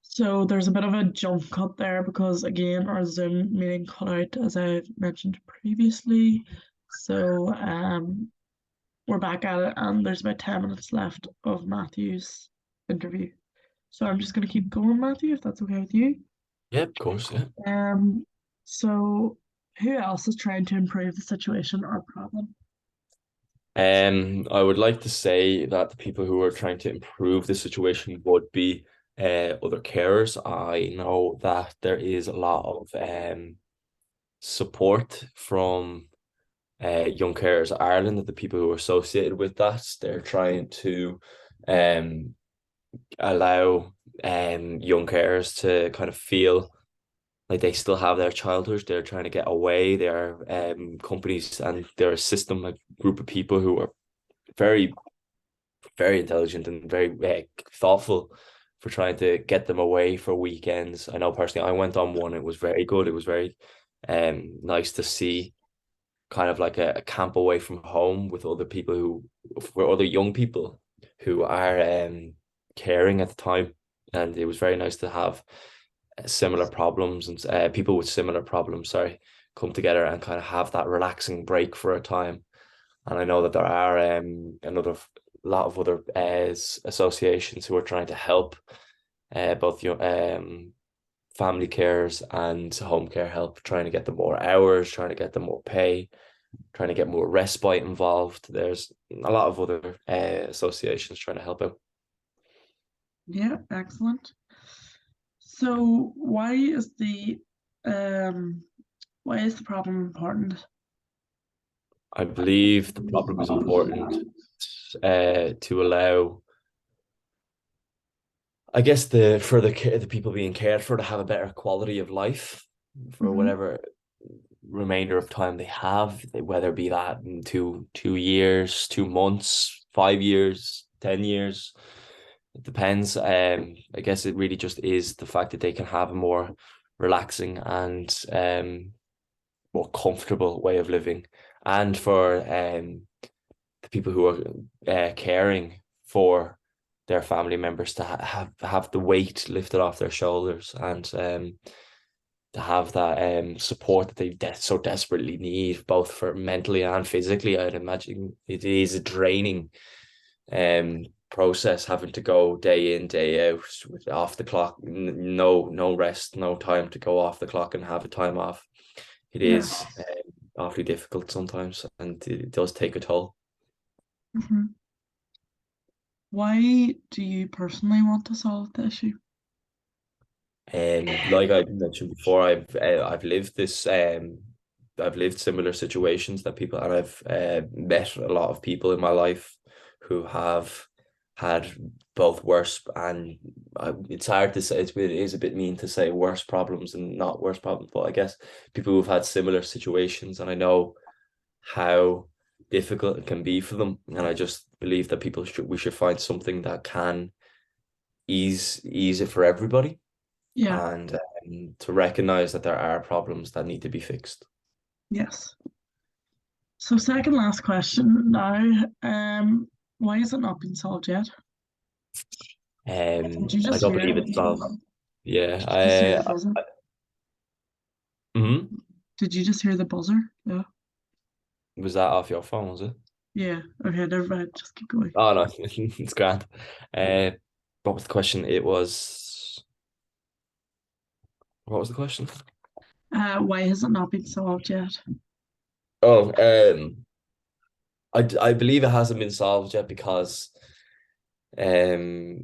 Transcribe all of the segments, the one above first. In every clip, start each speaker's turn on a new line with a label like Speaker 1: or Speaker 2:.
Speaker 1: So there's a bit of a jump cut there because again our Zoom meeting cut out as I've mentioned previously. So we're back at it and there's about 10 minutes left of Matthew's interview. So I'm just gonna keep going, Matthew, if that's okay with you.
Speaker 2: Yeah, of course, yeah.
Speaker 1: Um so who else is trying to improve the situation or problem?
Speaker 2: I would like to say that the people who are trying to improve the situation would be other carers. I know that there is a lot of support from Young Carers Ireland, that the people who are associated with that, they're trying to um allow young carers to kind of feel like they still have their childhood. They're trying to get away. There are companies and there are a system, a group of people who are very, very intelligent and very thoughtful for trying to get them away for weekends. I know personally, I went on one. It was very good. It was very nice to see kind of like a camp away from home with other people who, for other young people who are caring at the time. And it was very nice to have similar problems and people with similar problems, sorry, come together and kind of have that relaxing break for a time. And I know that there are another lot of other associations who are trying to help both your family carers and home care help, trying to get them more hours, trying to get them more pay, trying to get more respite involved. There's a lot of other associations trying to help out.
Speaker 1: Yeah, excellent. So um why is the problem important?
Speaker 2: I believe the problem is important to allow, I guess, the people being cared for to have a better quality of life for
Speaker 1: Hmm.
Speaker 2: whatever remainder of time they have, whether it be that in 2 years, 2 months, 5 years, 10 years. It depends. I guess it really just is the fact that they can have a more relaxing and more comfortable way of living, and for the people who are caring for their family members to have the weight lifted off their shoulders, and to have that support that they so desperately need, both for mentally and physically. I'd imagine it is a draining process, having to go day in, day out with off the clock, no rest, no time to go off the clock and have a time off. It
Speaker 1: Yeah.
Speaker 2: is awfully difficult sometimes, and it does take a toll.
Speaker 1: Hmm. Why do you personally want to solve the issue?
Speaker 2: Like I mentioned before, I've lived this I've lived similar situations that people, and I've met a lot of people in my life who have had both worse and it's hard to say, it is a bit mean to say worse problems and not worse problems, but I guess people who've had similar situations, and I know how difficult it can be for them, and I just believe that we should find something that can ease it for everybody,
Speaker 1: Yeah,
Speaker 2: and to recognize that there are problems that need to be fixed.
Speaker 1: yes. So second last question now. Why has it not been solved yet? Did you
Speaker 2: I
Speaker 1: just
Speaker 2: don't
Speaker 1: hear
Speaker 2: believe
Speaker 1: it?
Speaker 2: it's solved. Yeah,
Speaker 1: Did you just hear the buzzer?
Speaker 2: mhm.
Speaker 1: Did you just hear the buzzer? Yeah.
Speaker 2: Was that off your phone, was it?
Speaker 1: Yeah. Okay, never mind. Just keep going.
Speaker 2: Oh no, it's grand. Uh, what was the question? It was, what was the question?
Speaker 1: Why has it not been solved yet?
Speaker 2: Oh, I believe it hasn't been solved yet because um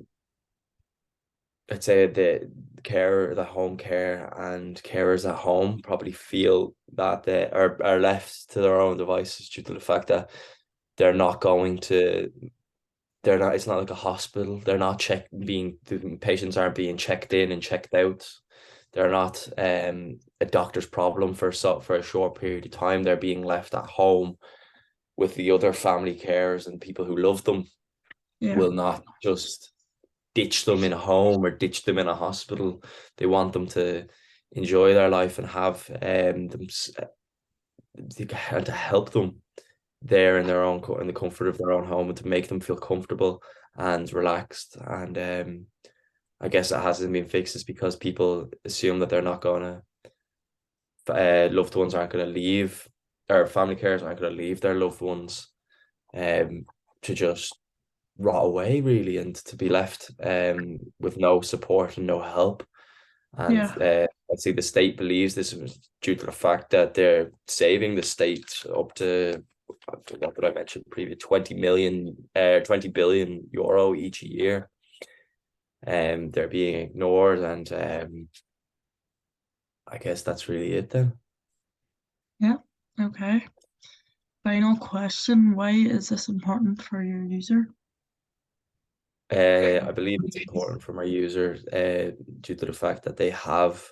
Speaker 2: I'd say the home care and carers at home probably feel that they are left to their own devices due to the fact that they're not going to, they're not, it's not like a hospital. They're not the patients aren't being checked in and checked out. They're not a doctor's problem for a short period of time. They're being left at home with the other family carers, and people who love them
Speaker 1: Yeah.
Speaker 2: will not just ditch them in a home or ditch them in a hospital. They want them to enjoy their life and have and to help them there in their own in the comfort of their own home, and to make them feel comfortable and relaxed. And I guess it hasn't been fixed is because people assume that they're not gonna loved ones aren't gonna leave, or family carers aren't gonna leave their loved ones to just rot away really, and to be left with no support and no help. And
Speaker 1: Yeah.
Speaker 2: I'd say the state believes this was due to the fact that they're saving the state up to, what did I mention previous, 20 billion euro each year. They're being ignored, and I guess that's really it then.
Speaker 1: Yeah. Okay. Final question. Why is this important for your user?
Speaker 2: I believe it's important for my users due to the fact that they have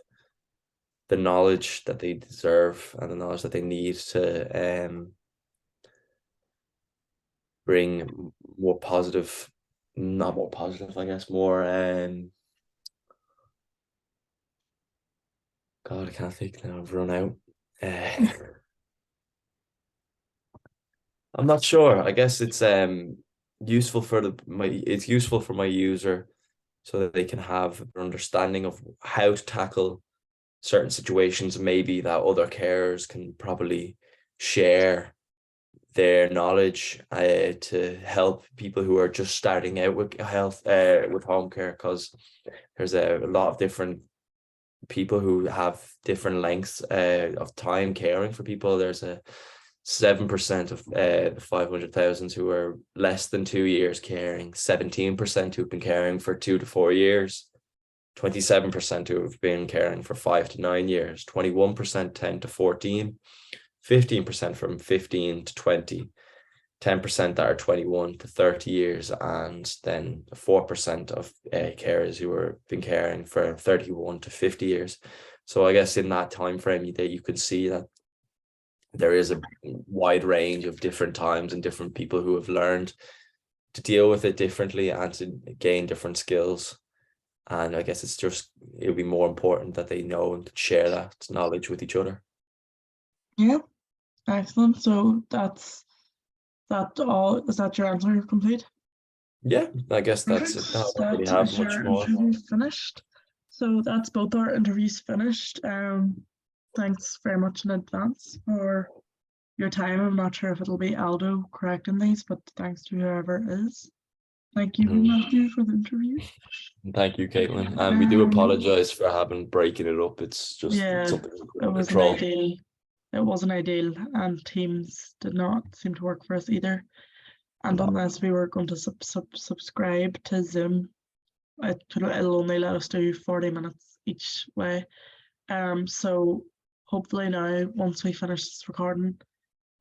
Speaker 2: the knowledge that they deserve and the knowledge that they need to bring more positive, not more positive, I guess, more God, I can't think now, I've run out. I'm not sure. I guess it's useful for it's useful for my user so that they can have an understanding of how to tackle certain situations, maybe that other carers can probably share their knowledge to help people who are just starting out with with home care, because there's a lot of different people who have different lengths of time caring for people. There's a 7% of the 500,000 who are less than 2 years caring, 17% who've been caring for 2 to 4 years, 27% who have been caring for 5 to 9 years, 21% 10 to 14, 15% from 15 to 20, 10% that are 21 to 30 years, and then 4% of carers who have been caring for 31 to 50 years. So I guess in that time frame that you can see that there is a wide range of different times and different people who have learned to deal with it differently and to gain different skills. And I guess it'll be more important that they know and share that knowledge with each other.
Speaker 1: Yeah. Excellent. So that all. Is that your answer complete?
Speaker 2: Yeah, I guess that's
Speaker 1: Perfect.
Speaker 2: it. I don't really
Speaker 1: That
Speaker 2: have
Speaker 1: is
Speaker 2: much
Speaker 1: your
Speaker 2: more.
Speaker 1: interview finished. So that's both our interviews finished. Thanks very much in advance for your time. I'm not sure if it'll be Aldo correcting these, but thanks to whoever it is. Thank you, Matthew, for the interview.
Speaker 2: Thank you, Caitlin. And we do apologize for breaking it up. It's just
Speaker 1: Yeah,
Speaker 2: something
Speaker 1: it
Speaker 2: under
Speaker 1: wasn't
Speaker 2: control.
Speaker 1: ideal. It wasn't ideal, and Teams did not seem to work for us either. And unless we were going to subscribe to Zoom, it'll only let us do 40 minutes each way. So hopefully now, once we finish this recording,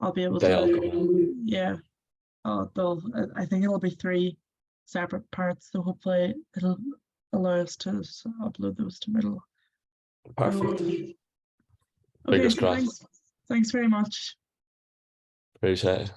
Speaker 1: I'll be able
Speaker 2: They'll
Speaker 1: to, yeah, I think it'll be 3 separate parts. So hopefully it'll allow us to upload those to Middle.
Speaker 2: Perfect.
Speaker 1: Okay,
Speaker 2: Fingers
Speaker 1: so
Speaker 2: crossed.
Speaker 1: thanks very much.
Speaker 2: Appreciate it.